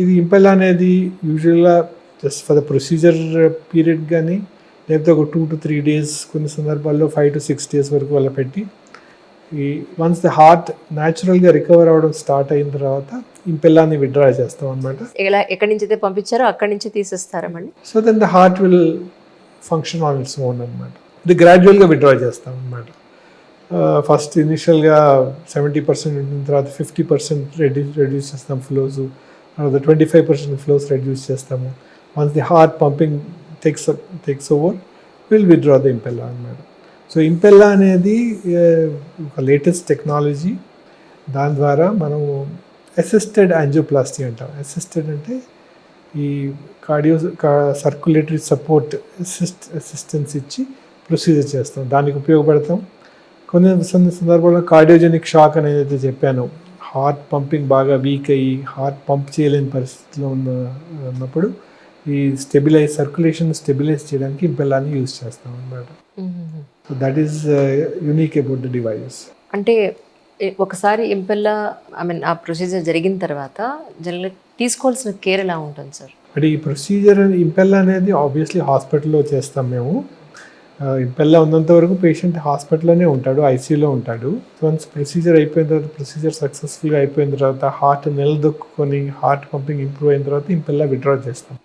ఇది ఇంపెల్ అనేది యూజువల్‌గా just for the procedure period గాని, లేకపోతే ఒక 2-3 డేస్, కొన్ని సందర్భాల్లో 5-6 డేస్ వరకు అలా పెట్టి, ఈ వన్స్ ద హార్ట్ న్యాచురల్‌గా రికవర్ అవ్వడం స్టార్ట్ అయిన తర్వాత ఇంపెల్లాని విత్‌డ్రా చేస్తాం అన్నమాట. ఎక్కడి నుంచైతే పంపించారో అక్కడి నుంచి తీసేస్తారా మళ్ళీ? So then the heart will function on its own అన్నమాట. ఇది గ్రాడ్యువల్‌గా విత్‌డ్రా చేస్తాం అన్నమాట. ఫస్ట్ ఇనిషియల్‌గా 70% ఉండిన తర్వాత 50% రెడ్యూస్ చేస్తాం ఫ్లోస్. తర్వాత 25% ఫ్లోస్ రెడ్యూస్ చేస్తాము. Once the heart pumping takes over, will withdraw the Impella అన్నమాట. సో ఇంపెల్లా అనేది ఒక లేటెస్ట్ టెక్నాలజీ. దాని ద్వారా మనం అసిస్టెడ్ యాంజియోప్లాస్టీ అంటాం. అసిస్టెడ్ అంటే ఈ సర్క్యులేటరీ సపోర్ట్ అసిస్టెన్స్ ఇచ్చి ప్రొసీజర్ చేస్తాం. దానికి ఉపయోగపడతాం. కొన్ని సందర్భాల్లో కార్డియోజెనిక్ షాక్ అనేది అయితే చెప్పాను, హార్ట్ పంపింగ్ బాగా వీక్ అయ్యి హార్ట్ పంప్ చేయలేని పరిస్థితిలో ఉన్నప్పుడు ఈ సర్క్యులేషన్ స్టెబిలైజ్ చేయడానికి ఇంపెల్లాని యూజ్ చేస్తాం అన్నమాట. So that is unique about the device. అంటే ఒకసారి ఇంపెల్లా ఆ ప్రొసీజర్ జరిగిన తర్వాత జనరల్గా తీసుకోవాల్సిన కేర్ ఎలా ఉంటుంది సార్? అంటే ఈ ప్రొసీజర్ ఇంపెల్లా అనేది ఆబ్వియస్లీ హాస్పిటల్లో చేస్తాం మేము. ఇంపెల్లా ఉన్నంత వరకు పేషెంట్ హాస్పిటల్లోనే ఉంటాడు, ఐసీయూలో ఉంటాడు. వన్స్ ప్రొసీజర్ అయిపోయిన తర్వాత, ప్రొసీజర్ సక్సెస్ఫుల్గా అయిపోయిన తర్వాత, హార్ట్ నిలదొక్కుని హార్ట్ పంపింగ్ ఇంప్రూవ్ అయిన తర్వాత ఇంపెల్లా విత్‌డ్రా చేస్తాం.